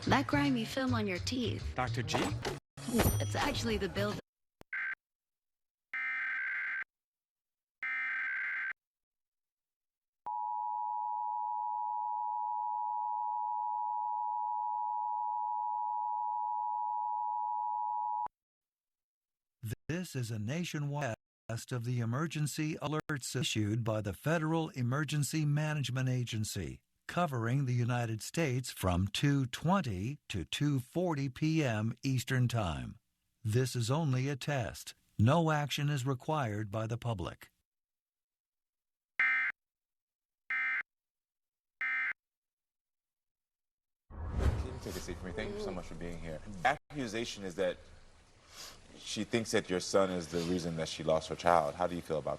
That grimy film on your teeth. Dr. G? It's actually the build. This is a nationwide test of the emergency alerts issued by the Federal Emergency Management Agency, covering the United States from 2:20 to 2:40 p.m. Eastern Time. This is only a test. No action is required by the public. Can you take a seat for me? Thank you so much for being here. The accusation is that she thinks that your son is the reason that she lost her child. How do you feel about